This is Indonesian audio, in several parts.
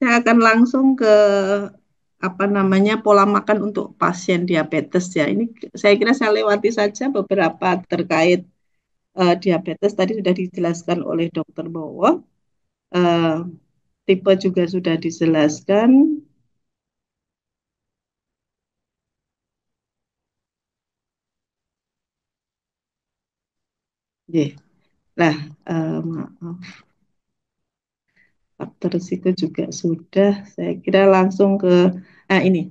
Saya akan langsung ke apa namanya pola makan untuk pasien diabetes ya. Ini saya kira saya lewati saja beberapa terkait diabetes tadi sudah dijelaskan oleh Dokter Bowo. Eh, Tipe juga sudah dijelaskan. Ye. Lah, maaf, faktor risiko juga sudah. Saya kira langsung ke ini.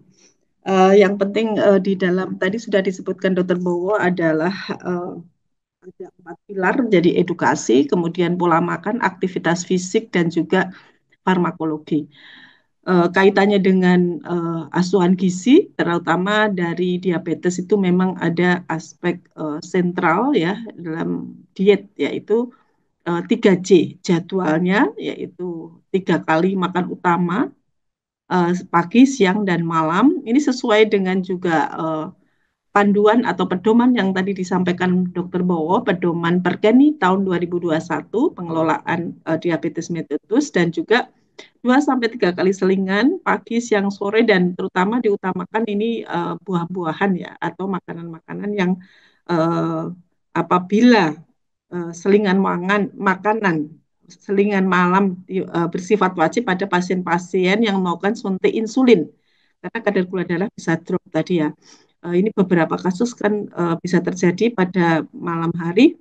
Yang penting di dalam tadi sudah disebutkan Dokter Bowo adalah eh, ada 4 pilar, jadi edukasi, kemudian pola makan, aktivitas fisik, dan juga farmakologi. Kaitannya dengan asuhan gizi, terutama dari diabetes itu memang ada aspek sentral ya dalam diet, yaitu 3J jadwalnya, yaitu 3 kali makan utama, pagi, siang, dan malam. Ini sesuai dengan juga panduan atau pedoman yang tadi disampaikan Dokter Bowo, pedoman Perkeni tahun 2021, pengelolaan diabetes mellitus, dan juga 2 sampai 3 kali selingan pagi, siang, sore, dan terutama diutamakan ini buah-buahan ya atau makanan-makanan yang uh, apabila selingan makanan selingan malam bersifat wajib pada pasien-pasien yang melakukan suntik insulin karena kadar gula darah bisa drop tadi ya. Ini beberapa kasus kan bisa terjadi pada malam hari,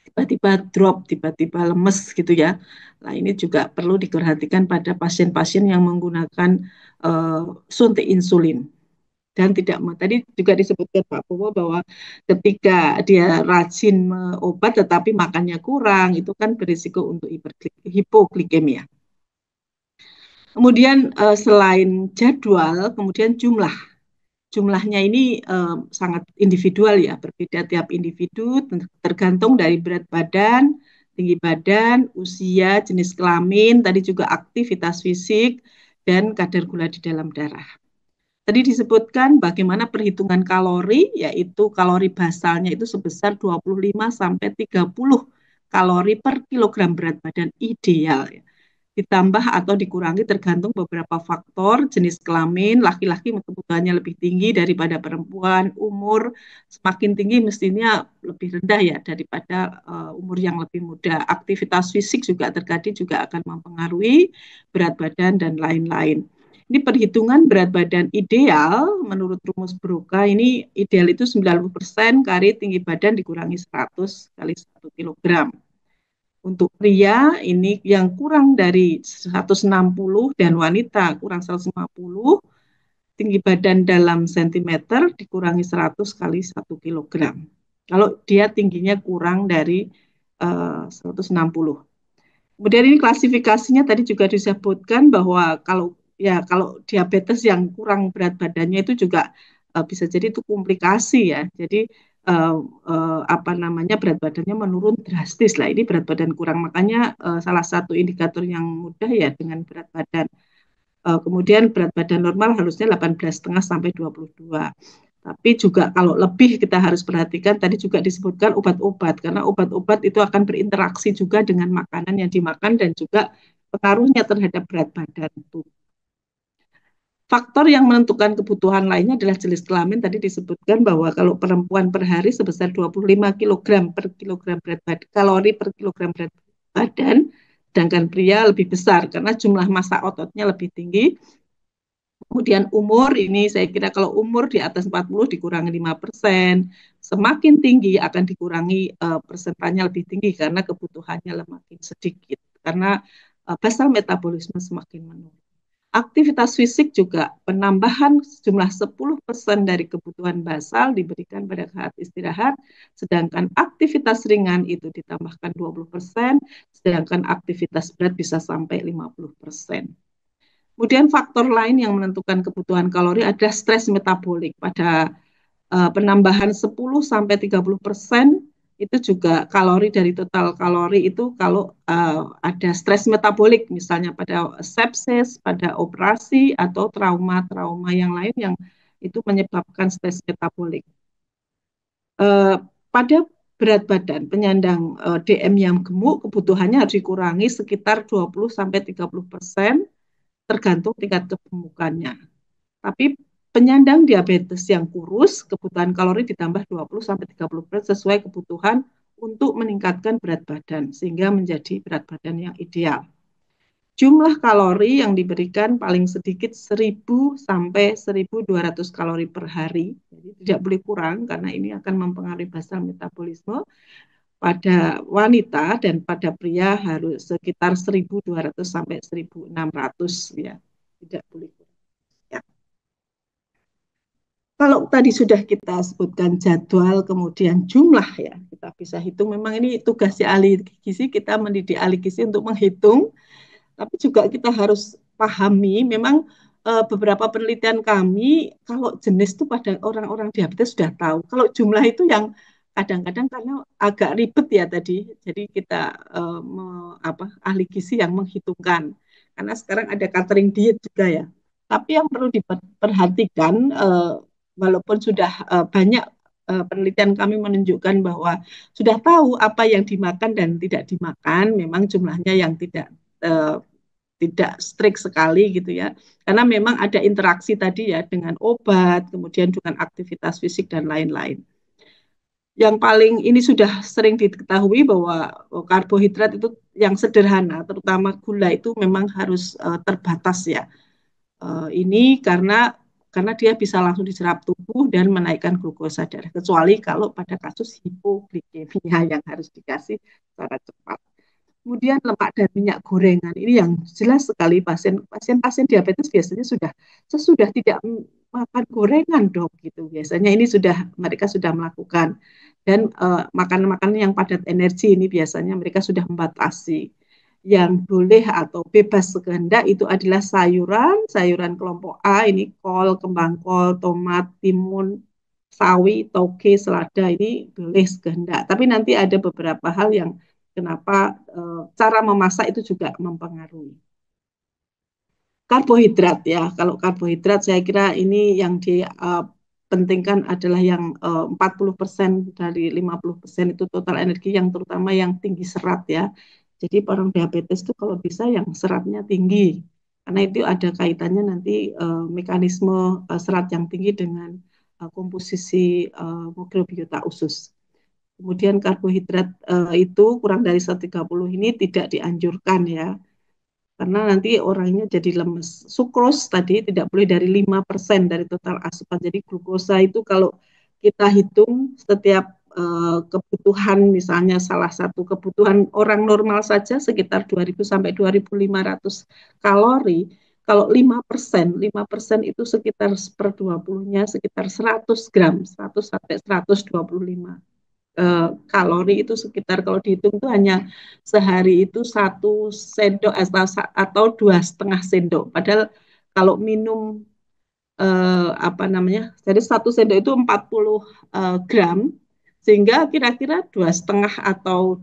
tiba-tiba drop, tiba-tiba lemes gitu ya. Nah, ini juga perlu diperhatikan pada pasien-pasien yang menggunakan uh, suntik insulin dan tidak tadi juga disebutkan Pak Bowo bahwa ketika dia rajin obat tetapi makannya kurang itu kan berisiko untuk hipoglikemia. Kemudian selain jadwal, kemudian jumlahnya ini sangat individual ya, berbeda tiap individu tergantung dari berat badan, tinggi badan, usia, jenis kelamin, tadi juga aktivitas fisik dan kadar gula di dalam darah. Tadi disebutkan bagaimana perhitungan kalori, yaitu kalori basalnya itu sebesar 25 sampai 30 kalori per kilogram berat badan ideal. Ditambah atau dikurangi tergantung beberapa faktor, jenis kelamin, laki-laki kebutuhannya lebih tinggi daripada perempuan, umur semakin tinggi mestinya lebih rendah ya daripada umur yang lebih muda. Aktivitas fisik juga terkadang juga akan mempengaruhi berat badan dan lain-lain. Ini perhitungan berat badan ideal menurut rumus Broca ini ideal itu 90% kali tinggi badan dikurangi 100 kali 1 kilogram. Untuk pria ini yang kurang dari 160 dan wanita kurang 150, tinggi badan dalam sentimeter dikurangi 100 kali 1 kilogram. Kalau dia tingginya kurang dari 160. Kemudian ini klasifikasinya tadi juga disebutkan bahwa kalau diabetes yang kurang berat badannya itu juga bisa jadi itu komplikasi ya. Jadi uh, apa namanya berat badannya menurun drastis lah. Ini berat badan kurang, makanya salah satu indikator yang mudah ya dengan berat badan. Kemudian berat badan normal harusnya 18,5 sampai 22. Tapi juga kalau lebih kita harus perhatikan, tadi juga disebutkan obat-obat, karena obat-obat itu akan berinteraksi juga dengan makanan yang dimakan dan juga pengaruhnya terhadap berat badan itu. Faktor yang menentukan kebutuhan lainnya adalah jenis kelamin. Tadi disebutkan bahwa kalau perempuan per hari sebesar 25 kilogram per kilogram berat badan, kalori per kilogram berat badan, sedangkan pria lebih besar karena jumlah massa ototnya lebih tinggi. Kemudian umur ini saya kira kalau umur di atas 40 dikurangi 5%, semakin tinggi akan dikurangi persentasenya lebih tinggi karena kebutuhannya semakin sedikit. Karena basal metabolisme semakin menurun. Aktivitas fisik juga penambahan jumlah 10% dari kebutuhan basal diberikan pada saat istirahat, sedangkan aktivitas ringan itu ditambahkan 20%, sedangkan aktivitas berat bisa sampai 50%. Kemudian faktor lain yang menentukan kebutuhan kalori adalah stres metabolik. Pada penambahan 10 sampai 30% itu juga kalori dari total kalori itu kalau ada stres metabolik misalnya pada sepsis, pada operasi atau trauma-trauma yang lain yang itu menyebabkan stres metabolik. Pada berat badan penyandang DM yang gemuk kebutuhannya harus dikurangi sekitar 20 sampai 30%. tergantung tingkat kegemukannya. Tapi penyandang diabetes yang kurus, kebutuhan kalori ditambah 20-30% sesuai kebutuhan untuk meningkatkan berat badan, sehingga menjadi berat badan yang ideal. Jumlah kalori yang diberikan paling sedikit 1.000 sampai 1.200 kalori per hari. Jadi tidak boleh kurang karena ini akan mempengaruhi basal metabolisme. Pada wanita dan pada pria harus sekitar 1.200 sampai 1.600 ya. Tidak boleh kurang. Ya. Kalau tadi sudah kita sebutkan jadwal, kemudian jumlah ya, kita bisa hitung. Memang ini tugasnya ahli gizi, kita mendidik ahli gizi untuk menghitung, tapi juga kita harus pahami, memang beberapa penelitian kami, kalau jenis itu pada orang-orang diabetes sudah tahu. Kalau jumlah itu yang kadang-kadang karena agak ribet ya tadi, jadi kita ahli gizi yang menghitungkan. Karena sekarang ada catering diet juga ya. Tapi yang perlu diperhatikan, walaupun sudah banyak penelitian kami menunjukkan bahwa sudah tahu apa yang dimakan dan tidak dimakan, memang jumlahnya yang uh, tidak strict sekali gitu ya. Karena memang ada interaksi tadi ya dengan obat, kemudian dengan aktivitas fisik dan lain-lain. Yang paling ini sudah sering diketahui bahwa karbohidrat itu yang sederhana, terutama gula itu memang harus terbatas ya. Ini karena dia bisa langsung diserap tubuh dan menaikkan glukosa darah. Kecuali kalau pada kasus hipoglikemia yang harus dikasih secara cepat. Kemudian lemak dan minyak gorengan ini yang jelas sekali pasien-pasien diabetes biasanya sudah sesudah tidak makan gorengan dok gitu biasanya ini sudah mereka sudah melakukan dan makanan-makanan yang padat energi ini biasanya mereka sudah membatasi yang boleh atau bebas sekehendak itu adalah sayuran kelompok A ini kol, kembang kol, tomat, timun, sawi, toge, selada ini boleh sekehendak. Tapi nanti ada beberapa hal yang kenapa cara memasak itu juga mempengaruhi. Karbohidrat ya, kalau karbohidrat saya kira ini yang dipentingkan adalah yang 40% dari 50% itu total energi yang terutama yang tinggi serat ya. Jadi orang diabetes itu kalau bisa yang seratnya tinggi. Karena itu ada kaitannya nanti mekanisme serat yang tinggi dengan komposisi mikrobiota usus. Kemudian karbohidrat itu kurang dari 130 ini tidak dianjurkan ya. Karena nanti orangnya jadi lemes. Sukros tadi tidak boleh dari 5% dari total asupan. Jadi glukosa itu kalau kita hitung setiap kebutuhan misalnya salah satu kebutuhan orang normal saja sekitar 2.000 sampai 2.500 kalori. Kalau 5% itu sekitar per 20-nya sekitar 100 gram, 100 sampai 125 kalori itu sekitar kalau dihitung itu hanya sehari itu 1 sendok atau 2,5 sendok. Padahal kalau minum apa namanya, jadi 1 sendok itu 40 gram, sehingga kira-kira 2,5 atau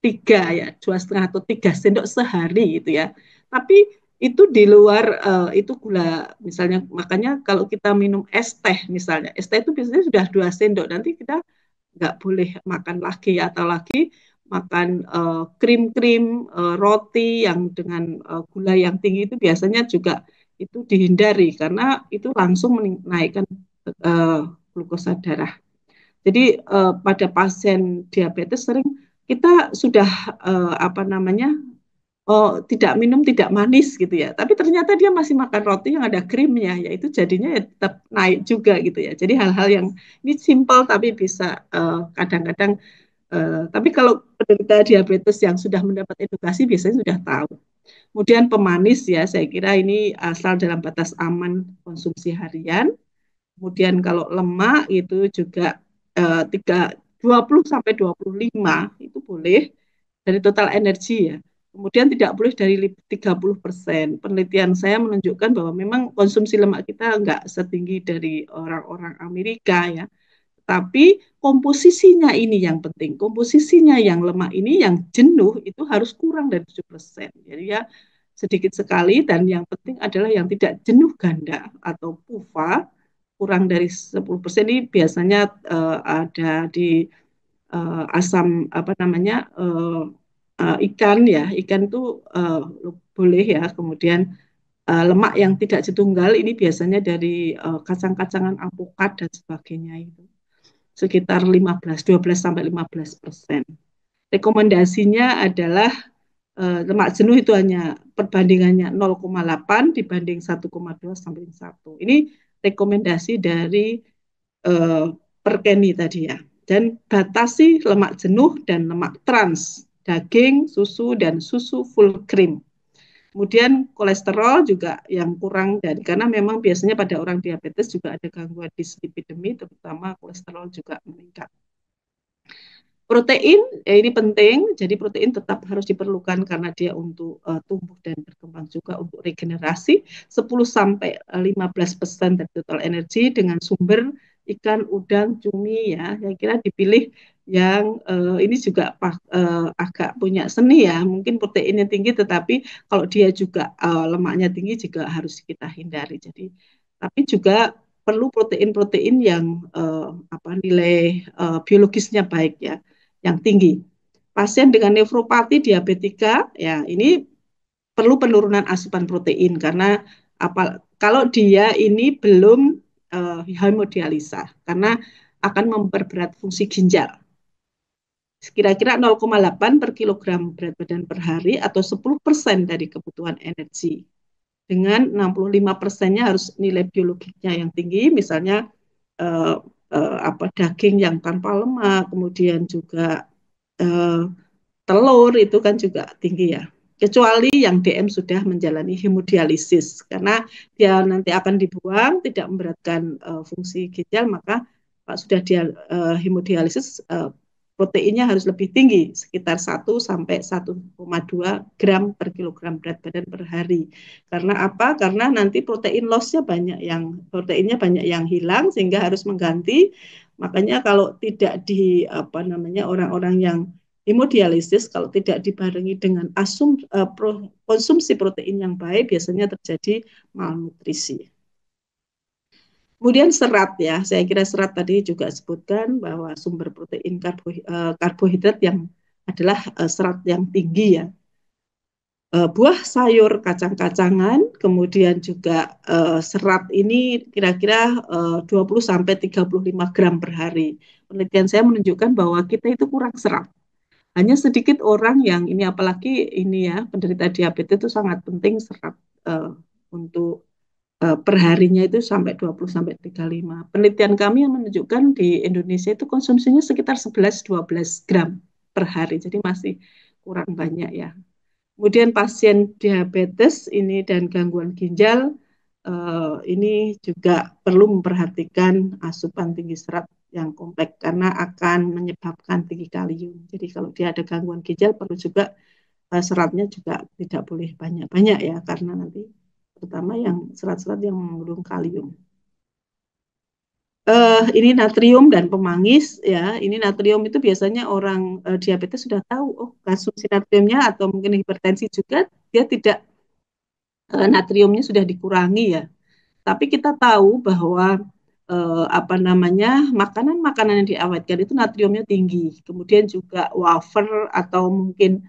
3 ya, 2,5 atau 3 sendok sehari gitu ya. Tapi itu di luar itu gula misalnya makanya kalau kita minum es teh misalnya es teh itu biasanya sudah 2 sendok nanti kita nggak boleh makan lagi atau lagi makan krim-krim roti yang dengan gula yang tinggi itu biasanya juga itu dihindari karena itu langsung menaikkan uh, glukosa darah. Jadi pada pasien diabetes sering kita sudah apa namanya tidak minum tidak manis gitu ya. Tapi ternyata dia masih makan roti yang ada krimnya, yaitu jadinya ya tetap naik juga gitu ya. Jadi hal-hal yang ini simple tapi bisa kadang-kadang. Tapi kalau penderita diabetes yang sudah mendapat edukasi biasanya sudah tahu. Kemudian pemanis ya, saya kira ini asal dalam batas aman konsumsi harian. Kemudian kalau lemak itu juga 20 sampai 25 itu boleh dari total energi ya. Kemudian tidak boleh dari 30%. Penelitian saya menunjukkan bahwa memang konsumsi lemak kita enggak setinggi dari orang-orang Amerika ya. Tapi komposisinya ini yang penting. Komposisinya yang lemak ini yang jenuh itu harus kurang dari 7%. Jadi ya sedikit sekali dan yang penting adalah yang tidak jenuh ganda atau PUFA kurang dari 10% ini biasanya ada di asam apa namanya ikan ya ikan itu boleh ya kemudian lemak yang tidak jetunggal ini biasanya dari kacang-kacangan alpukat dan sebagainya itu sekitar 12 sampai 15%. Rekomendasinya adalah lemak jenuh itu hanya perbandingannya 0,8 dibanding 1,2 sampai 1. Ini rekomendasi dari uh, Perkeni tadi ya. Dan batasi lemak jenuh dan lemak trans, daging, susu, dan susu full cream. Kemudian kolesterol juga yang kurang dari karena memang biasanya pada orang diabetes juga ada gangguan dislipidemi, terutama kolesterol juga meningkat. Protein ini penting, jadi protein tetap harus diperlukan karena dia untuk tumbuh dan berkembang juga untuk regenerasi 10 sampai 15% dari total energi dengan sumber ikan, udang, cumi ya. Saya kira dipilih yang ini juga agak punya seni ya. Mungkin proteinnya tinggi tetapi kalau dia juga lemaknya tinggi juga harus kita hindari. Jadi tapi juga perlu protein-protein yang nilai biologisnya baik ya yang tinggi. Pasien dengan nefropati diabetika, ya ini perlu penurunan asupan protein karena kalau dia ini belum hemodialisa karena akan memperberat fungsi ginjal. Kira-kira 0,8 per kilogram berat badan per hari atau 10% dari kebutuhan energi. Dengan 65%-nya harus nilai biologiknya yang tinggi, misalnya eh, daging yang tanpa lemak, kemudian juga eh, telur itu kan juga tinggi ya. Kecuali yang DM sudah menjalani hemodialisis karena dia nanti akan dibuang tidak memberatkan fungsi ginjal maka sudah dia hemodialisis proteinnya harus lebih tinggi sekitar 1 sampai 1,2 gram per kilogram berat badan per hari. Karena apa? Karena nanti protein loss-nya proteinnya banyak yang hilang sehingga harus mengganti. Makanya kalau tidak di orang-orang yang hemodialisis kalau tidak dibarengi dengan konsumsi protein yang baik biasanya terjadi malnutrisi. Kemudian serat ya, saya kira serat tadi juga sebutkan bahwa sumber protein karbohidrat yang adalah serat yang tinggi ya. Buah, sayur, kacang-kacangan, kemudian juga serat ini kira-kira 20 sampai 35 gram per hari. Penelitian saya menunjukkan bahwa kita itu kurang serat. Hanya sedikit orang yang ini apalagi ini ya penderita diabetes itu sangat penting serat untuk perharinya itu sampai 20 sampai 35. Penelitian kami yang menunjukkan di Indonesia itu konsumsinya sekitar 11-12 gram per hari. Jadi masih kurang banyak ya. Kemudian pasien diabetes ini dan gangguan ginjal ini juga perlu memperhatikan asupan tinggi serat yang kompleks karena akan menyebabkan tinggi kalium. Jadi kalau dia ada gangguan ginjal perlu juga seratnya juga tidak boleh banyak-banyak ya karena nanti terutama yang serat-serat yang mengandung kalium. Ini natrium dan pemangis ya. Ini natrium itu biasanya orang diabetes sudah tahu. Oh, konsumsi natriumnya atau mungkin hipertensi juga dia tidak natriumnya sudah dikurangi ya. Tapi kita tahu bahwa makanan-makanan yang diawetkan itu natriumnya tinggi. Kemudian juga wafer atau mungkin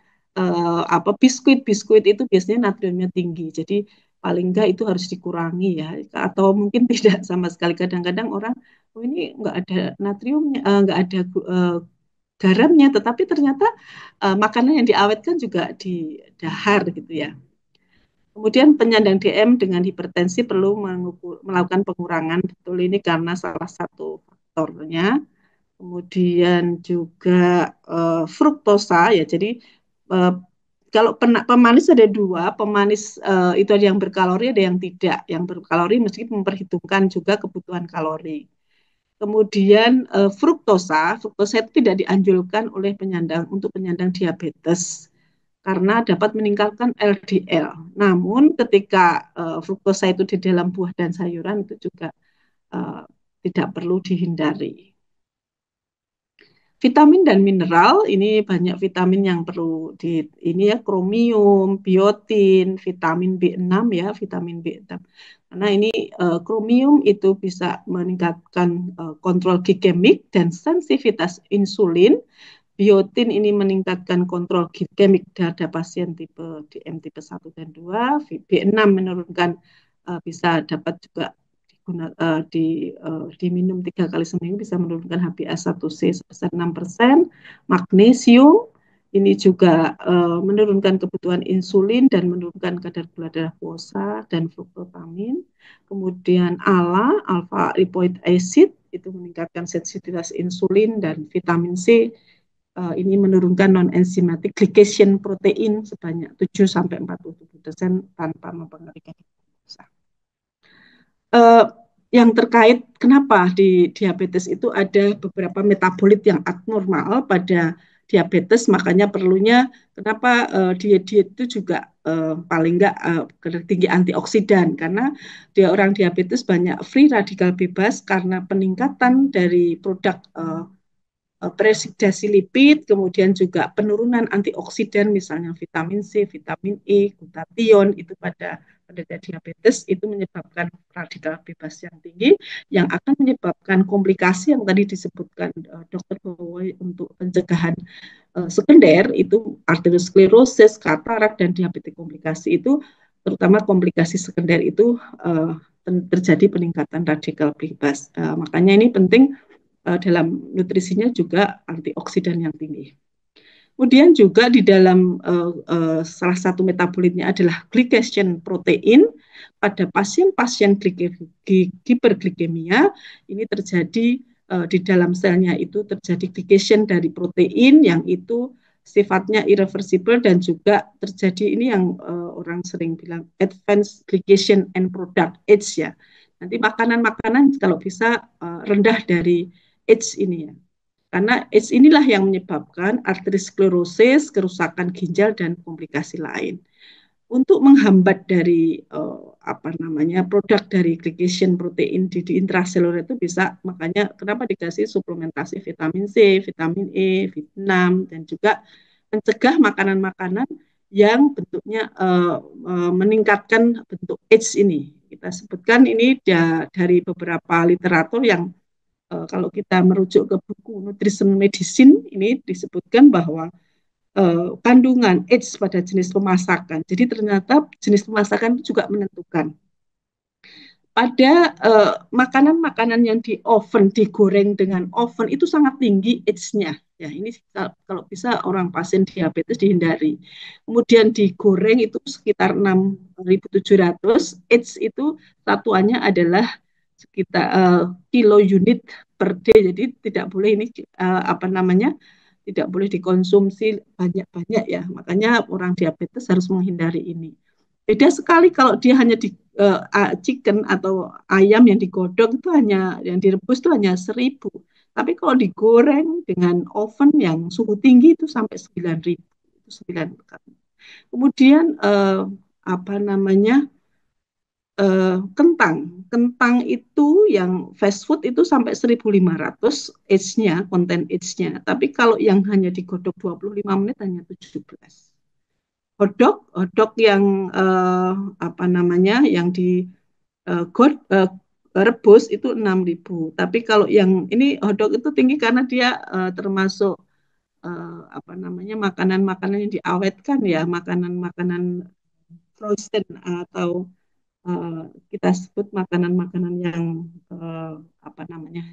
biskuit-biskuit itu biasanya natriumnya tinggi. Jadi paling enggak itu harus dikurangi ya. Atau mungkin tidak sama sekali. Kadang-kadang orang, oh ini enggak ada natriumnya, enggak ada garamnya, tetapi ternyata makanan yang diawetkan juga di dahar gitu ya. Kemudian penyandang DM dengan hipertensi perlu melakukan pengurangan, betul ini karena salah satu faktornya. Kemudian juga fruktosa ya, jadi uh, kalau pemanis ada dua, pemanis itu ada yang berkalori, ada yang tidak. Yang berkalori mesti memperhitungkan juga kebutuhan kalori. Kemudian fruktosa itu tidak dianjurkan oleh penyandang diabetes karena dapat meningkatkan LDL. Namun ketika fruktosa itu di dalam buah dan sayuran itu juga uh, tidak perlu dihindari. Vitamin dan mineral ini banyak vitamin yang perlu ini ya kromium, biotin, vitamin B6 ya, vitamin B6. Karena ini kromium itu bisa meningkatkan kontrol glikemik dan sensitivitas insulin. biotin ini meningkatkan kontrol glikemik pada pasien tipe DM tipe 1 dan 2. B6 menurunkan bisa dapat juga diminum 3 kali seminggu bisa menurunkan HbA1c sebesar 6%. Magnesium ini juga menurunkan kebutuhan insulin dan menurunkan kadar gula darah puasa dan fructotamin. Kemudian alpha lipoic acid itu meningkatkan sensitivitas insulin dan vitamin C ini menurunkan non-enzymatic glycation protein sebanyak 7 sampai 47% tanpa mempengaruhi kadar gula. Uh, yang terkait kenapa di diabetes itu ada beberapa metabolit yang abnormal pada diabetes, makanya perlunya kenapa diet-diet itu juga paling enggak tinggi antioksidan, karena dia orang diabetes banyak free radikal bebas karena peningkatan dari produk peroxidasi lipid, kemudian juga penurunan antioksidan, misalnya vitamin C, vitamin E, glutathione, itu pada diabetes itu menyebabkan radikal bebas yang tinggi, yang akan menyebabkan komplikasi yang tadi disebutkan dokter bahwa untuk pencegahan sekunder itu arteriosklerosis, katarak, dan diabetes komplikasi itu, terutama komplikasi sekunder itu terjadi peningkatan radikal bebas. Makanya ini penting dalam nutrisinya juga antioksidan yang tinggi. Kemudian juga di dalam salah satu metabolitnya adalah glycation protein. Pada pasien-pasien hiperglikemia ini terjadi di dalam selnya itu terjadi glycation dari protein yang itu sifatnya irreversible dan juga terjadi ini yang orang sering bilang advanced glycation end product (AGE) ya. Nanti makanan-makanan kalau bisa rendah dari AIDS ini ya. Karena AIDS inilah yang menyebabkan arteriosklerosis, kerusakan ginjal, dan komplikasi lain. Untuk menghambat dari produk dari glycation protein di intraseluler itu bisa, makanya kenapa dikasih suplementasi vitamin C, vitamin E, vitamin 6, dan juga mencegah makanan-makanan yang bentuknya meningkatkan bentuk AIDS ini. Kita sebutkan ini dari beberapa literatur yang kalau kita merujuk ke buku Nutrition Medicine, ini disebutkan bahwa kandungan AIDS pada jenis pemasakan. Jadi ternyata jenis pemasakan itu juga menentukan. Pada makanan-makanan yang di oven, digoreng dengan oven itu sangat tinggi AIDS-nya. Ya, ini kalau bisa orang pasien diabetes dihindari. Kemudian digoreng itu sekitar 6.700. AIDS itu satuannya adalah sekitar kilo unit per day. Jadi tidak boleh ini tidak boleh dikonsumsi banyak-banyak ya. Makanya orang diabetes harus menghindari ini. Beda sekali kalau dia hanya di chicken atau ayam yang digodok itu hanya yang direbus itu hanya 1.000. Tapi kalau digoreng dengan oven yang suhu tinggi itu sampai 9.000. Itu 9 kali. Kemudian apa namanya? Kentang. Kentang itu yang fast food itu sampai 1.500 age-nya, konten age-nya. Tapi kalau yang hanya digodok 25 menit hanya 17. Hotdog yang yang di rebus itu 6.000. Tapi kalau yang ini hotdog itu tinggi karena dia termasuk makanan-makanan yang diawetkan ya, makanan-makanan frozen atau kita sebut makanan-makanan yang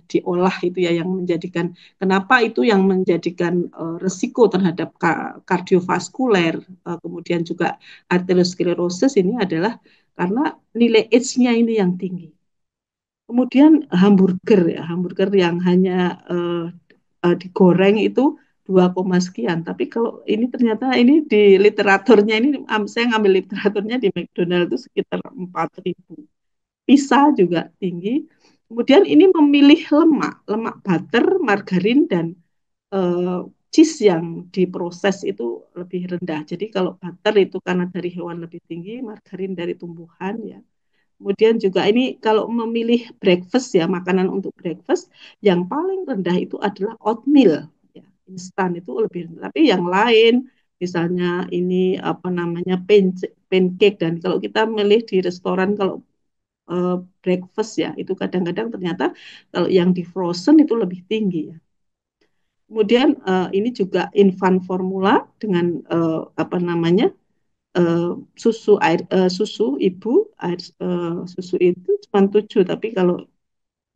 diolah itu ya, yang menjadikan kenapa itu yang menjadikan resiko terhadap kardiovaskuler, kemudian juga arteriosklerosis ini adalah karena nilai H-nya ini yang tinggi. Kemudian hamburger yang hanya digoreng itu 2, sekian. Tapi kalau ini ternyata ini di literaturnya ini, saya ngambil literaturnya di McDonald itu sekitar 4.000. Pizza juga tinggi. Kemudian ini memilih lemak butter, margarin, dan cheese yang diproses itu lebih rendah. Jadi kalau butter itu karena dari hewan lebih tinggi, margarin dari tumbuhan ya. Kemudian juga ini kalau memilih breakfast ya, makanan untuk breakfast yang paling rendah itu adalah oatmeal ya, instan itu lebih rendah. Tapi yang lain misalnya ini pancake, dan kalau kita milih di restoran kalau breakfast ya itu kadang-kadang ternyata kalau yang di frozen itu lebih tinggi ya. Kemudian ini juga infant formula dengan apa namanya susu air susu ibu air susu itu cuma 7, tapi kalau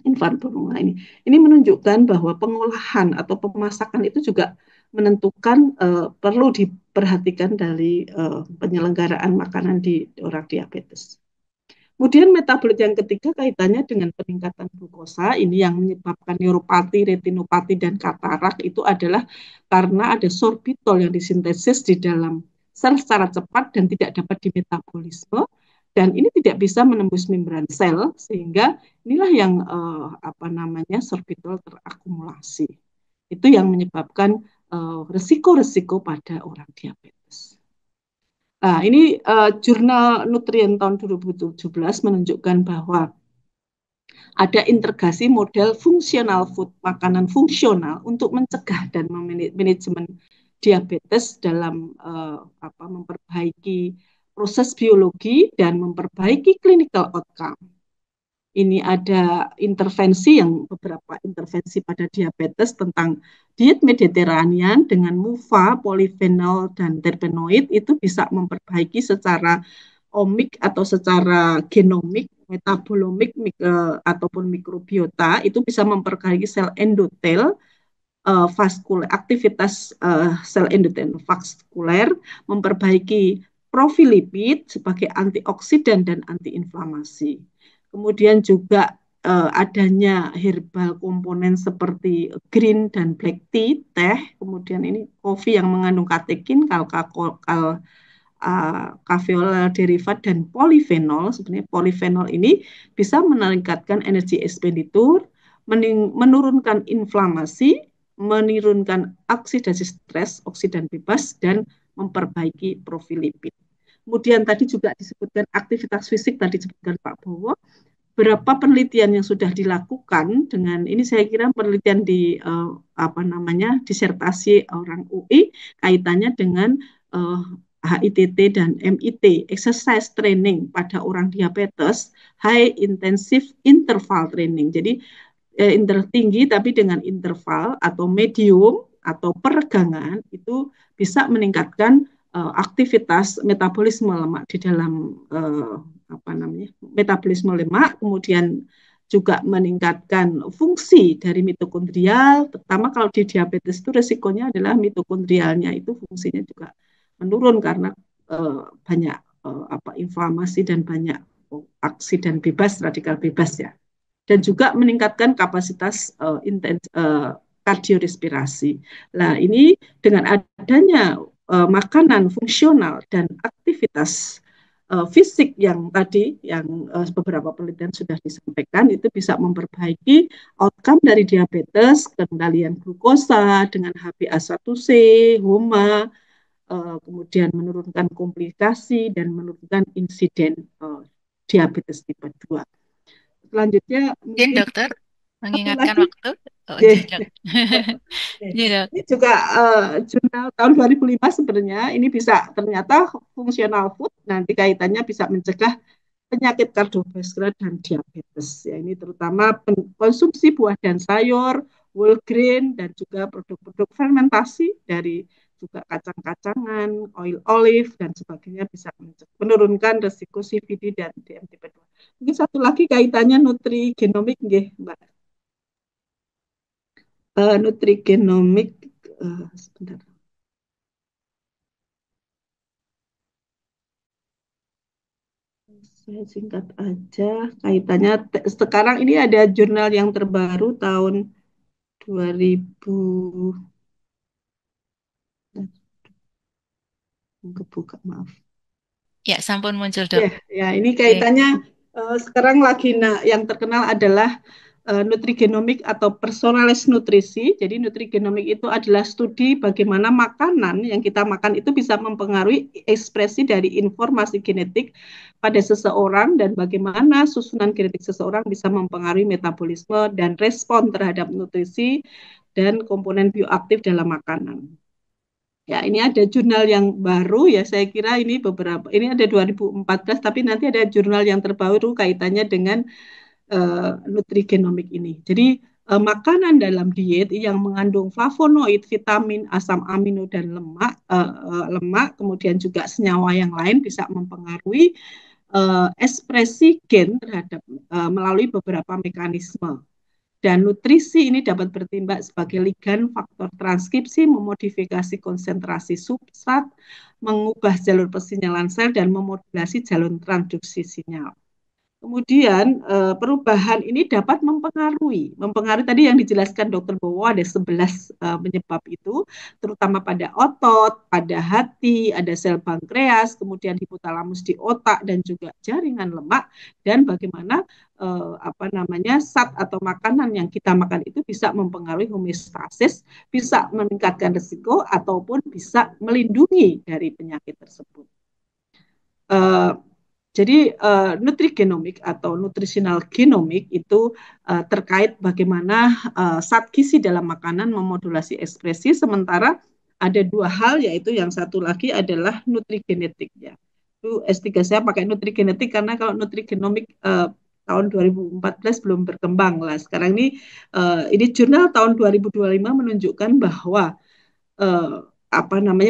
infant formula ini menunjukkan bahwa pengolahan atau pemasakan itu juga menentukan perlu diperhatikan dari penyelenggaraan makanan di orang diabetes. Kemudian metabolit yang ketiga kaitannya dengan peningkatan glukosa. Ini yang menyebabkan neuropati, retinopati, dan katarak itu adalah karena ada sorbitol yang disintesis di dalam sel secara cepat dan tidak dapat dimetabolisme. Dan ini tidak bisa menembus membran sel, sehingga inilah yang apa namanya sorbitol terakumulasi. Itu yang menyebabkan resiko-resiko pada orang diabetes. Nah, ini jurnal Nutrien tahun 2017 menunjukkan bahwa ada integrasi model fungsional food, makanan fungsional untuk mencegah dan manajemen diabetes dalam memperbaiki proses biologi dan memperbaiki clinical outcome. Ini ada intervensi yang beberapa intervensi pada diabetes tentang diet Mediterranean dengan MUFA, polifenol, dan terpenoid itu bisa memperbaiki secara omik atau secara genomik, metabolomik ataupun mikrobiota itu bisa memperbaiki sel endotel, vaskuler, aktivitas sel endotel vaskuler, memperbaiki profil lipid sebagai antioksidan dan antiinflamasi. Kemudian juga adanya herbal komponen seperti green dan black tea, teh, kemudian ini kopi yang mengandung katekin, kafeol derivat dan polifenol. Sebenarnya polifenol ini bisa meningkatkan energi ekspenditur, menurunkan inflamasi, menurunkan oksidasi stres, oksidan bebas, dan memperbaiki profil lipid. Kemudian tadi juga disebutkan aktivitas fisik, tadi disebutkan Pak Bowo, berapa penelitian yang sudah dilakukan dengan ini, saya kira penelitian di apa namanya disertasi orang UI kaitannya dengan HITT dan MIT, exercise training pada orang diabetes, high intensive interval training. Jadi tinggi tapi dengan interval atau medium atau peregangan itu bisa meningkatkan aktivitas metabolisme lemak di dalam apa namanya metabolisme lemak, kemudian juga meningkatkan fungsi dari mitokondrial, terutama kalau di diabetes itu resikonya adalah mitokondrialnya itu fungsinya juga menurun karena banyak inflamasi dan banyak oksidan bebas, radikal bebas ya. Dan juga meningkatkan kapasitas kardiorespirasi. Nah, ini dengan adanya makanan fungsional dan aktivitas fisik yang tadi yang beberapa penelitian sudah disampaikan itu bisa memperbaiki outcome dari diabetes, kendalian glukosa dengan HbA1c, HOMA, kemudian menurunkan komplikasi dan menurunkan insiden diabetes tipe 2. Selanjutnya Izin mungkin dokter, satu mengingatkan lagi. waktu. Oh, Yeah. izin dok. Iya dok. Ini juga jurnal tahun 2005 sebenarnya ini bisa ternyata fungsional food nanti kaitannya bisa mencegah penyakit kardiovaskular dan diabetes. Ya, ini terutama konsumsi buah dan sayur, whole grain dan juga produk-produk fermentasi dari juga kacang-kacangan, oil olive dan sebagainya bisa menurunkan resiko CVD dan DMT2. Mungkin satu lagi kaitannya nutrigenomik nggih, Mbak. Nutrigenomik sebentar. Saya singkat aja kaitannya sekarang ini ada jurnal yang terbaru tahun 2000 kebuka maaf. Ya, sampun muncul dok. Ya, ya ini Oke. kaitannya sekarang lagi yang terkenal adalah nutrigenomik atau personalized nutrisi. Jadi nutrigenomik itu adalah studi bagaimana makanan yang kita makan itu bisa mempengaruhi ekspresi dari informasi genetik pada seseorang dan bagaimana susunan genetik seseorang bisa mempengaruhi metabolisme dan respon terhadap nutrisi dan komponen bioaktif dalam makanan. Ya, ini ada jurnal yang baru ya, saya kira ini ada 2014, tapi nanti ada jurnal yang terbaru kaitannya dengan nutrigenomik ini. Jadi makanan dalam diet yang mengandung flavonoid, vitamin, asam amino dan lemak, kemudian juga senyawa yang lain bisa mempengaruhi ekspresi gen terhadap melalui beberapa mekanisme. Dan nutrisi ini dapat bertindak sebagai ligan, faktor transkripsi, memodifikasi konsentrasi substrat, mengubah jalur persinyalan sel, dan memodulasi jalur transduksi sinyal. Kemudian perubahan ini dapat mempengaruhi tadi yang dijelaskan Dokter Bowo ada 11 penyebab itu, terutama pada otot, pada hati, ada sel pankreas, kemudian hipotalamus di otak dan juga jaringan lemak, dan bagaimana zat atau makanan yang kita makan itu bisa mempengaruhi homeostasis, bisa meningkatkan risiko ataupun bisa melindungi dari penyakit tersebut. Uh, jadi nutrigenomik atau nutritional genomik itu terkait bagaimana zat gizi dalam makanan memodulasi ekspresi, sementara ada dua hal, yaitu yang satu lagi adalah nutrigenetik ya. Itu S3 saya pakai nutrigenetik karena kalau nutrigenomik tahun 2014 belum berkembang lah. Sekarang ini jurnal tahun 2025 menunjukkan bahwa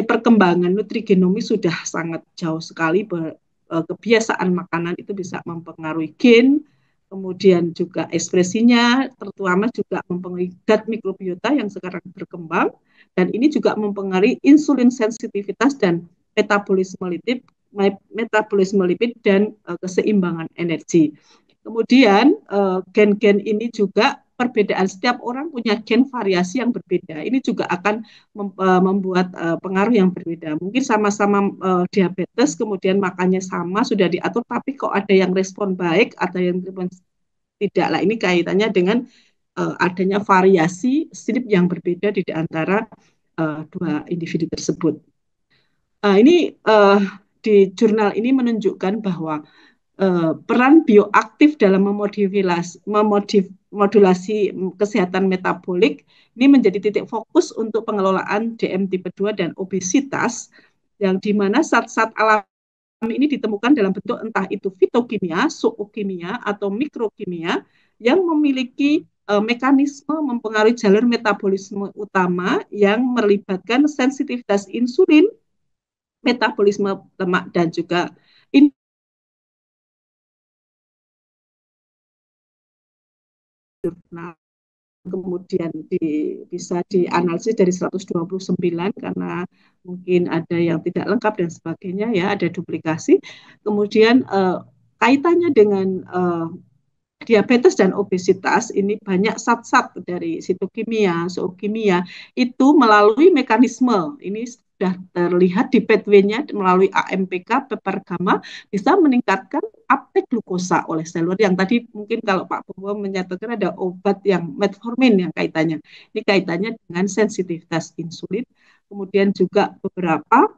perkembangan nutrigenomik sudah sangat jauh sekali. Kebiasaan makanan itu bisa mempengaruhi gen, kemudian juga ekspresinya, terutama juga mempengaruhi gut mikrobiota yang sekarang berkembang, dan ini juga mempengaruhi insulin sensitivitas dan metabolisme lipid dan keseimbangan energi. Kemudian gen-gen ini juga perbedaan, setiap orang punya gen variasi yang berbeda. Ini juga akan membuat pengaruh yang berbeda. Mungkin sama-sama diabetes, kemudian makannya sama, sudah diatur, tapi kok ada yang respon baik, ada yang respon tidak. Lah ini kaitannya dengan adanya variasi sleep yang berbeda di antara dua individu tersebut. Ini di jurnal ini menunjukkan bahwa peran bioaktif dalam memodulasi kesehatan metabolik ini menjadi titik fokus untuk pengelolaan DM tipe 2 dan obesitas, yang dimana zat-zat alami ini ditemukan dalam bentuk entah itu fitokimia, zookimia, atau mikrokimia yang memiliki mekanisme mempengaruhi jalur metabolisme utama yang melibatkan sensitivitas insulin, metabolisme lemak, dan juga kemudian bisa dianalisis dari 129 karena mungkin ada yang tidak lengkap dan sebagainya ya, ada duplikasi. Kemudian kaitannya dengan diabetes dan obesitas ini banyak zat-zat dari sitokimia, zookimia itu melalui mekanisme ini sudah terlihat di pathway-nya melalui AMPK, peptide gamma, bisa meningkatkan uptake glukosa oleh selur yang tadi mungkin kalau Pak Bowo menyatakan ada obat yang metformin yang kaitannya. Ini kaitannya dengan sensitivitas insulin. Kemudian juga beberapa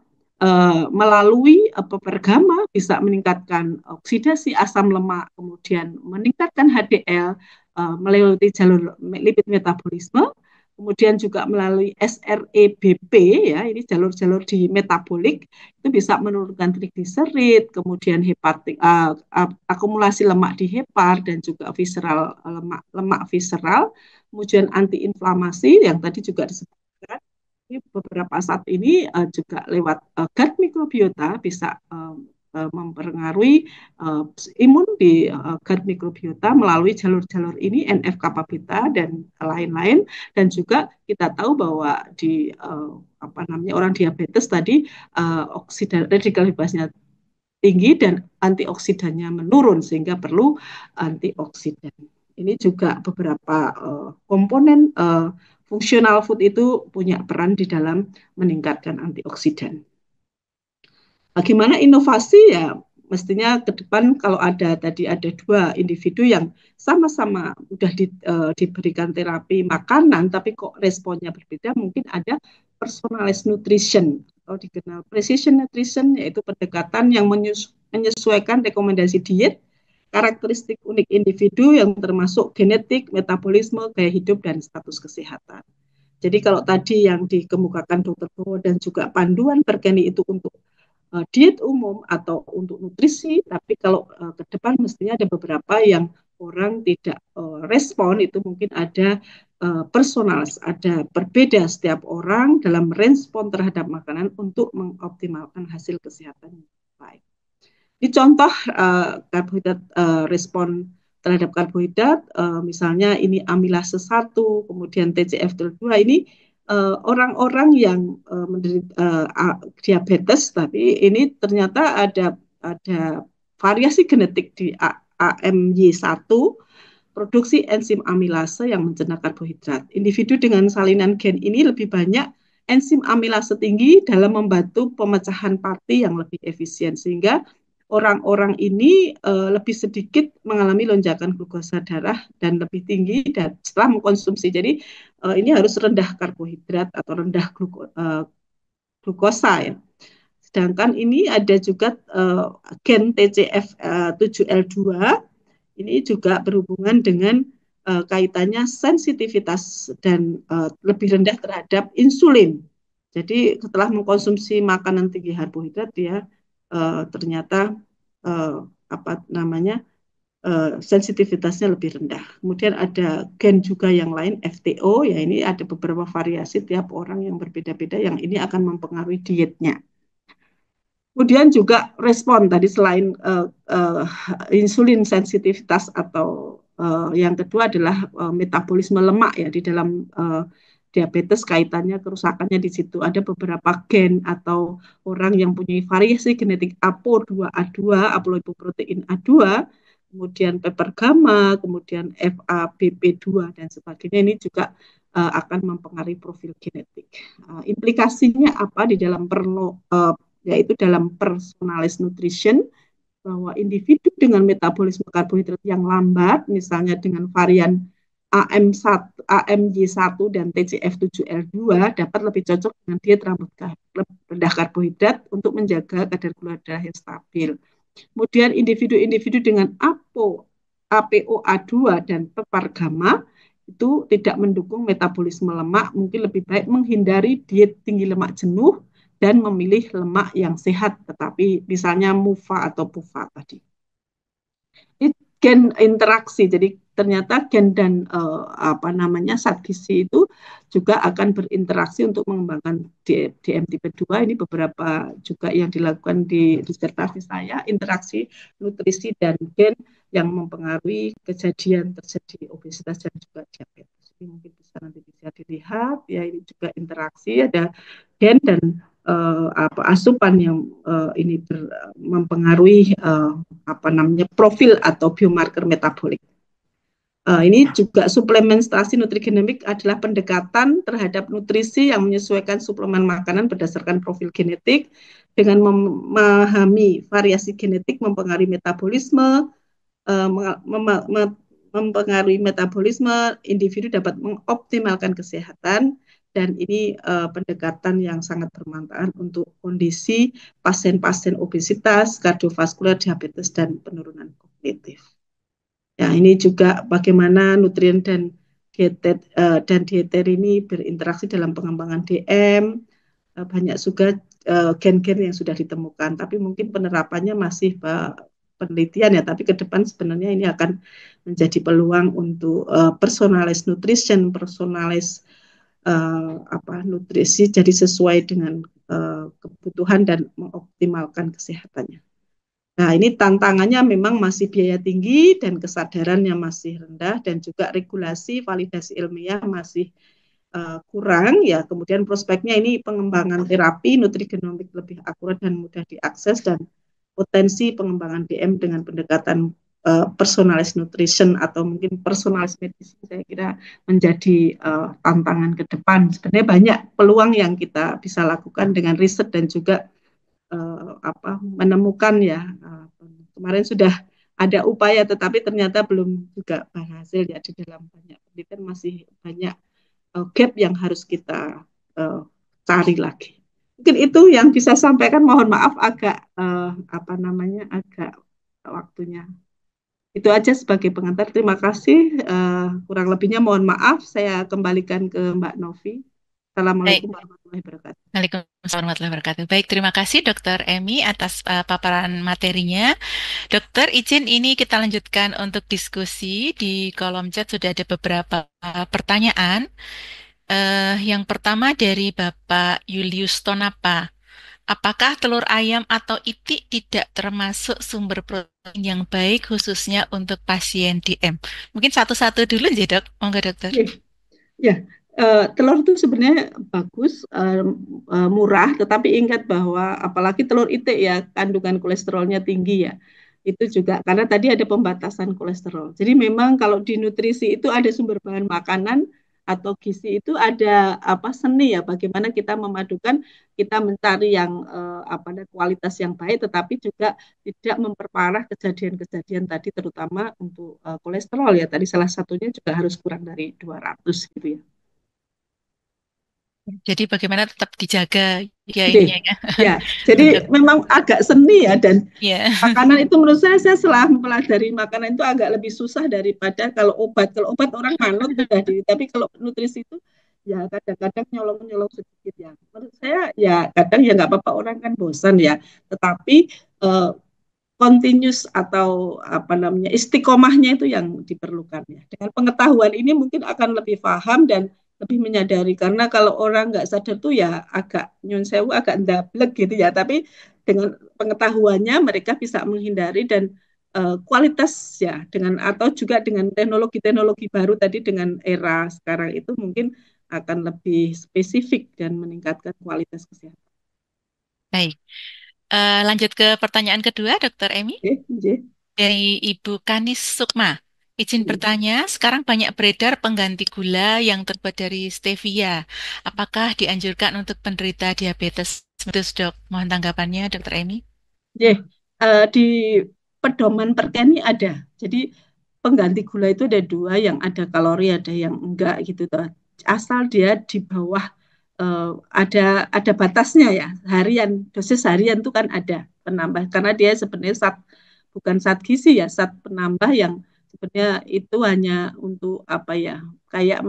melalui peptide bisa meningkatkan oksidasi asam lemak, kemudian meningkatkan HDL melalui jalur lipid metabolisme, kemudian juga melalui SREBP ya, ini jalur-jalur di metabolik itu bisa menurunkan trigliserid, kemudian akumulasi lemak di hepar dan juga visceral lemak visceral, kemudian antiinflamasi yang tadi juga disebutkan. Beberapa saat ini juga lewat gut mikrobiota bisa mempengaruhi imun di gut mikrobiota melalui jalur-jalur ini, NF-kappa beta dan lain-lain. Dan juga kita tahu bahwa di orang diabetes tadi radikal bebasnya tinggi dan antioksidannya menurun sehingga perlu antioksidan. Ini juga beberapa komponen fungsional food itu punya peran di dalam meningkatkan antioksidan. Bagaimana inovasi ya, mestinya ke depan kalau ada dua individu yang sama-sama sudah diberikan terapi makanan tapi kok responnya berbeda, mungkin ada personalized nutrition atau dikenal precision nutrition, yaitu pendekatan yang menyesuaikan rekomendasi diet karakteristik unik individu yang termasuk genetik, metabolisme, gaya hidup, dan status kesehatan. Jadi kalau tadi yang dikemukakan Dr. Bowo dan juga panduan Bergeni itu untuk diet umum atau untuk nutrisi, tapi kalau ke depan mestinya ada beberapa yang orang tidak respon, itu mungkin ada personal, ada berbeda setiap orang dalam respon terhadap makanan untuk mengoptimalkan hasil kesehatan yang baik. Ini contoh karbohidrat, respon terhadap karbohidrat, misalnya ini amilase 1, kemudian TCF-2, ini orang-orang yang menderita diabetes, tapi ini ternyata ada variasi genetik di AMY1, produksi enzim amilase yang mencerna karbohidrat. Individu dengan salinan gen ini lebih banyak enzim amilase tinggi dalam membantu pemecahan parti yang lebih efisien, sehingga orang-orang ini lebih sedikit mengalami lonjakan glukosa darah dan lebih tinggi dan setelah mengkonsumsi. Jadi ini harus rendah karbohidrat atau rendah glukosa ya. Sedangkan ini ada juga gen TCF7L2, ini juga berhubungan dengan kaitannya sensitivitas dan lebih rendah terhadap insulin. Jadi setelah mengkonsumsi makanan tinggi karbohidrat, dia ternyata apa namanya sensitivitasnya lebih rendah. Kemudian ada gen juga yang lain, FTO, ya ini ada beberapa variasi tiap orang yang berbeda-beda, yang ini akan mempengaruhi dietnya. Kemudian juga respon tadi selain insulin sensitivitas atau yang kedua adalah metabolisme lemak ya di dalam diabetes, kaitannya kerusakannya di situ. Ada beberapa gen atau orang yang punya variasi genetik APO2A2, apolipoprotein A2, kemudian paper gamma, kemudian FABP2 dan sebagainya, ini juga akan mempengaruhi profil genetik. Implikasinya apa di dalam yaitu dalam personalized nutrition, bahwa individu dengan metabolisme karbohidrat yang lambat, misalnya dengan varian AM1, AMY1 dan TCF7L2, dapat lebih cocok dengan diet rendah karbohidrat untuk menjaga kadar gula darah yang stabil. Kemudian individu-individu dengan APOA2 dan pepar gamma itu tidak mendukung metabolisme lemak, mungkin lebih baik menghindari diet tinggi lemak jenuh dan memilih lemak yang sehat, tetapi misalnya MUFA atau PUFA tadi. Ini gen interaksi, jadi ternyata gen dan zat gizi itu juga akan berinteraksi untuk mengembangkan DMTP2. Ini beberapa juga yang dilakukan di disertasi saya, interaksi nutrisi dan gen yang mempengaruhi kejadian terjadi obesitas dan juga diabetes. Ini mungkin nanti bisa dilihat ya, ini juga interaksi, ada gen dan asupan yang ini mempengaruhi profil atau biomarker metabolik. Ini juga suplementasi nutrigenomik adalah pendekatan terhadap nutrisi yang menyesuaikan suplemen makanan berdasarkan profil genetik dengan memahami variasi genetik mempengaruhi metabolisme, mempengaruhi metabolisme, individu dapat mengoptimalkan kesehatan. Dan ini pendekatan yang sangat bermanfaat untuk kondisi pasien-pasien obesitas, kardiovaskular, diabetes, dan penurunan kognitif. Ya, ini juga bagaimana nutrien dan dieter ini berinteraksi dalam pengembangan DM. Banyak juga gen-gen yang sudah ditemukan, tapi mungkin penerapannya masih penelitian ya, tapi ke depan sebenarnya ini akan menjadi peluang untuk personalized nutrition, personalized nutrisi, jadi sesuai dengan kebutuhan dan mengoptimalkan kesehatannya. Nah, ini tantangannya memang masih biaya tinggi dan kesadarannya masih rendah, dan juga regulasi validasi ilmiah masih kurang ya. Kemudian prospeknya ini pengembangan terapi nutrigenomik lebih akurat dan mudah diakses, dan potensi pengembangan DM dengan pendekatan personalized nutrition atau mungkin personalized medicine, saya kira menjadi tantangan ke depan. Sebenarnya banyak peluang yang kita bisa lakukan dengan riset dan juga menemukan ya. Kemarin sudah ada upaya, tetapi ternyata belum juga berhasil ya. Di dalam banyak penelitian masih banyak gap yang harus kita cari lagi. Mungkin itu yang bisa sampaikan. Mohon maaf agak agak waktunya. Itu aja sebagai pengantar. Terima kasih. Kurang lebihnya mohon maaf. Saya kembalikan ke Mbak Novi. Baik. Assalamualaikum warahmatullahi wabarakatuh. Waalaikumsalam warahmatullahi wabarakatuh. Baik, terima kasih Dokter Emi atas paparan materinya. Dokter, izin ini kita lanjutkan untuk diskusi. Di kolom chat sudah ada beberapa pertanyaan. Yang pertama dari Bapak Julius Tonapa. Apakah telur ayam atau itik tidak termasuk sumber protein yang baik khususnya untuk pasien DM? Mungkin satu-satu dulu ya dok, monggo dokter. Oke. Ya, telur itu sebenarnya bagus, murah, tetapi ingat bahwa apalagi telur itik ya, kandungan kolesterolnya tinggi ya. Itu juga karena tadi ada pembatasan kolesterol. Jadi memang kalau di nutrisi itu ada sumber bahan makanan atau gizi itu ada apa seni ya, bagaimana kita memadukan, kita mencari yang apa kualitas yang baik, tetapi juga tidak memperparah kejadian-kejadian tadi, terutama untuk kolesterol ya. Tadi salah satunya juga harus kurang dari 200 gitu ya. Jadi bagaimana tetap dijaga ya Oke, ininya ya ya. Jadi untuk memang agak seni ya, dan ya. makanan itu menurut saya setelah mempelajari makanan itu agak lebih susah daripada kalau obat. Kalau obat orang manut sudah diri, tapi kalau nutrisi itu ya kadang-kadang nyolong-nyolong sedikit ya. Menurut saya ya kadang ya nggak apa-apa, orang kan bosan ya. Tetapi eh, continuous atau apa namanya istiqomahnya itu yang diperlukan ya. Dengan pengetahuan ini mungkin akan lebih paham dan lebih menyadari, karena kalau orang nggak sadar tuh ya agak nyun sewu, agak ndablek gitu ya. Tapi dengan pengetahuannya mereka bisa menghindari, dan kualitas ya dengan atau juga dengan teknologi-teknologi baru tadi, dengan era sekarang itu mungkin akan lebih spesifik dan meningkatkan kualitas kesehatan. Baik. Lanjut ke pertanyaan kedua, Dokter Emi. Oke, okay. Dari Ibu Kanis Sukma. Izin bertanya, sekarang banyak beredar pengganti gula yang terbuat dari stevia. Apakah dianjurkan untuk penderita diabetes? Betul, dok. Mohon tanggapannya, Dokter Emi. Yeah. Di pedoman perkeni ada. Jadi pengganti gula itu ada dua, yang ada kalori, ada yang enggak gitu toh. Asal dia di bawah ada batasnya ya. Harian, dosis harian itu kan ada penambah, karena dia sebenarnya bukan zat gizi ya, zat penambah yang sebenarnya itu hanya untuk apa ya, kayak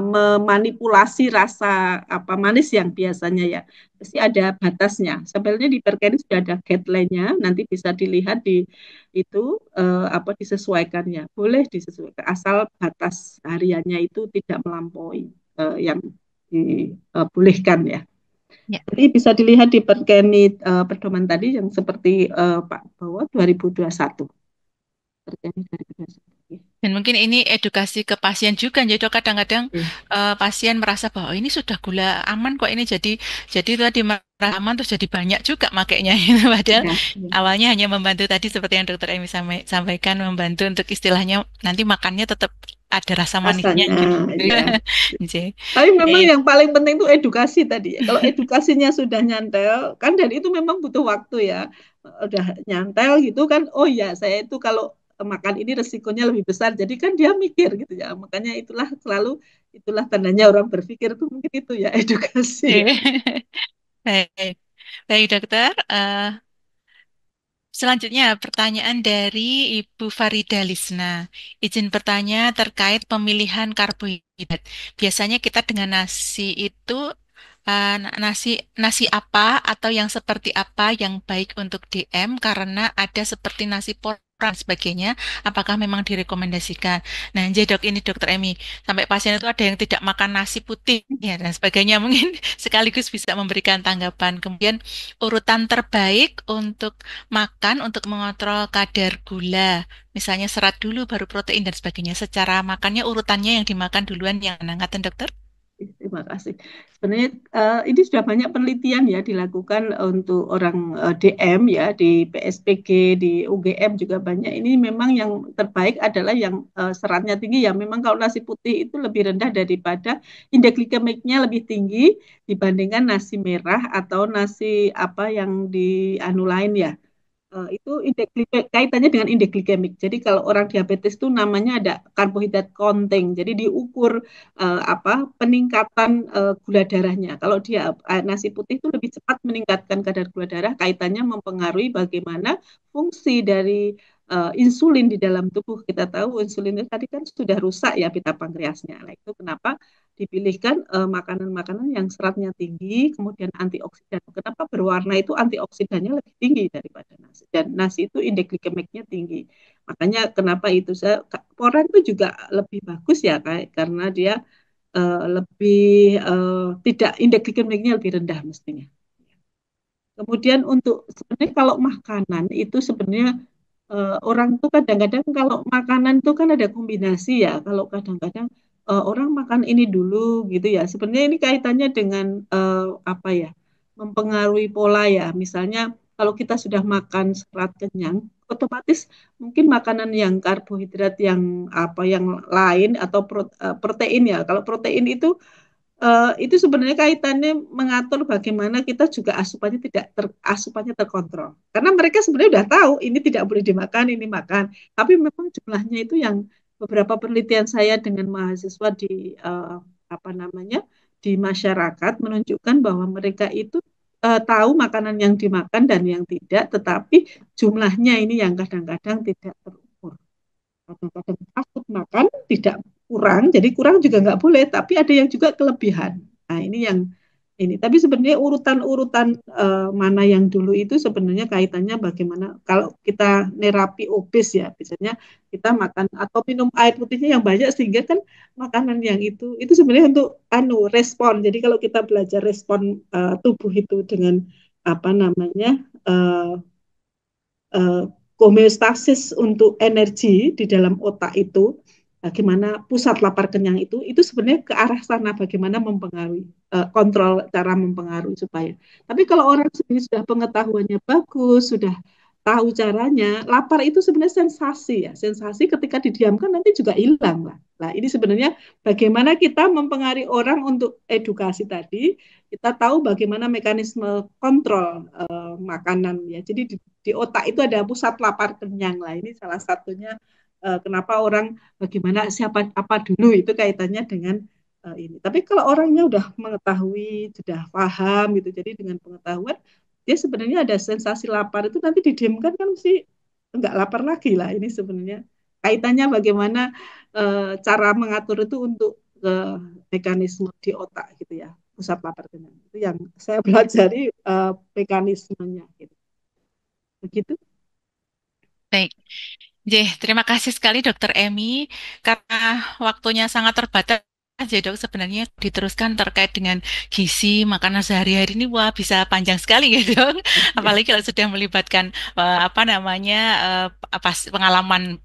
memanipulasi rasa apa manis yang biasanya ya, pasti ada batasnya. Sebenarnya di Perkenis sudah ada guideline-nya, nanti bisa dilihat di itu apa disesuaikannya. Boleh disesuaikan asal batas hariannya itu tidak melampaui yang dibolehkan ya. Ya. Jadi bisa dilihat di Perkeni pedoman tadi yang seperti Pak Bawa 2021. Perkeni 2021. Dan mungkin ini edukasi ke pasien juga, jadi dok, kadang-kadang pasien merasa bahwa ini sudah gula aman kok ini jadi tadi merasa aman terus jadi banyak juga makainya gitu. Padahal Ya, ya. awalnya hanya membantu tadi seperti yang dokter Emi sampaikan, membantu untuk istilahnya nanti makannya tetap ada rasa manisnya Rasanya gitu. ya. Jadi, Tapi memang baik. yang paling penting itu edukasi tadi ya. Kalau edukasinya sudah nyantel, kan, dan itu memang butuh waktu ya. Udah nyantel gitu kan, oh ya saya itu kalau makan ini resikonya lebih besar. Jadi kan dia mikir gitu ya. Makanya itulah tandanya orang berpikir tuh mungkin itu ya edukasi ya. Baik, baik dokter. Selanjutnya, pertanyaan dari Ibu Farida Lisna. Izin bertanya terkait pemilihan karbohidrat. Biasanya kita dengan nasi itu nasi nasi apa atau yang seperti apa yang baik untuk DM karena ada seperti nasi porang dan sebagainya. Apakah memang direkomendasikan? Nah, jadi dok ini dokter Emi, sampai pasien itu ada yang tidak makan nasi putih ya dan sebagainya. Mungkin sekaligus bisa memberikan tanggapan. Kemudian urutan terbaik untuk makan untuk mengontrol kadar gula. Misalnya serat dulu baru protein dan sebagainya. Secara makannya urutannya yang dimakan duluan yang mana ngaten dokter? Terima kasih. Sebenarnya ini sudah banyak penelitian ya dilakukan untuk orang DM ya, di PSPG, di UGM juga banyak. Ini memang yang terbaik adalah yang seratnya tinggi ya. Memang kalau nasi putih itu lebih rendah daripada indeks glikemiknya lebih tinggi dibandingkan nasi merah atau nasi apa yang di anu lain ya. Itu kaitannya dengan indeks glikemik. Jadi kalau orang diabetes itu namanya ada karbohidrat counting. Jadi diukur apa peningkatan gula darahnya. Kalau dia nasi putih itu lebih cepat meningkatkan kadar gula darah, kaitannya mempengaruhi bagaimana fungsi dari insulin di dalam tubuh. Kita tahu insulin itu tadi kan sudah rusak ya pita pankreasnya. Nah, itu kenapa dipilihkan makanan-makanan yang seratnya tinggi, kemudian antioksidan. Kenapa berwarna itu antioksidannya lebih tinggi daripada nasi? Dan nasi itu indeks glikemiknya tinggi. Makanya kenapa itu saya porang itu juga lebih bagus ya, kayak karena dia lebih tidak indeks glikemiknya lebih rendah mestinya. Kemudian untuk sebenarnya kalau makanan itu sebenarnya orang tuh kadang-kadang kalau makanan tuh kan ada kombinasi ya. Kalau kadang-kadang orang makan ini dulu gitu ya. Sebenarnya ini kaitannya dengan apa ya? Mempengaruhi pola ya. Misalnya kalau kita sudah makan serat kenyang, otomatis mungkin makanan yang karbohidrat yang apa yang lain atau protein ya. Kalau protein itu sebenarnya kaitannya mengatur bagaimana kita juga asupannya tidak asupannya terkontrol. Karena mereka sebenarnya udah tahu ini tidak boleh dimakan, ini makan. Tapi memang jumlahnya itu yang beberapa penelitian saya dengan mahasiswa di apa namanya di masyarakat menunjukkan bahwa mereka itu tahu makanan yang dimakan dan yang tidak, tetapi jumlahnya ini yang kadang-kadang tidak terukur. Kadang-kadang takut makan tidak kurang, jadi kurang juga nggak boleh, tapi ada yang juga kelebihan. Nah ini yang ini. Tapi sebenarnya urutan-urutan mana yang dulu itu sebenarnya kaitannya bagaimana kalau kita nerapi obes ya, biasanya kita makan atau minum air putihnya yang banyak sehingga kan makanan yang itu sebenarnya untuk respon. Jadi kalau kita belajar respon tubuh itu dengan apa namanya uh, eh, homeostasis untuk energi di dalam otak itu, bagaimana pusat lapar kenyang itu sebenarnya ke arah sana bagaimana mempengaruhi kontrol cara mempengaruhi supaya. Tapi kalau orang sendiri sudah pengetahuannya bagus, sudah tahu caranya, lapar itu sebenarnya sensasi ya, sensasi ketika didiamkan nanti juga hilang lah. Nah, ini sebenarnya bagaimana kita mempengaruhi orang untuk edukasi tadi, kita tahu bagaimana mekanisme kontrol makanan ya. Jadi di otak itu ada pusat lapar kenyang lah. Ini salah satunya kenapa orang bagaimana siapa apa dulu itu kaitannya dengan ini. Tapi kalau orangnya udah mengetahui, sudah paham gitu, jadi dengan pengetahuan dia sebenarnya ada sensasi lapar itu nanti didiamkan kan sih enggak lapar lagi lah. Ini sebenarnya kaitannya bagaimana cara mengatur itu untuk mekanisme di otak gitu ya, pusat lapar kenyang. Itu yang saya pelajari mekanismenya gitu. Begitu. Baik. Terima kasih sekali Dokter Emi karena waktunya sangat terbatas. Jadi dok sebenarnya diteruskan terkait dengan gizi makanan sehari-hari ini wah bisa panjang sekali ya dok. Ya. Apalagi kalau sudah melibatkan apa namanya pengalaman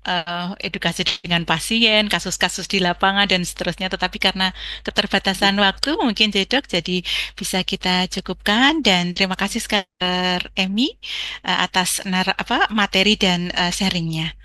edukasi dengan pasien, kasus-kasus di lapangan dan seterusnya. Tetapi karena keterbatasan waktu mungkin jadi dok jadi bisa kita cukupkan dan terima kasih sekali Dokter Emi atas apa materi dan sharingnya.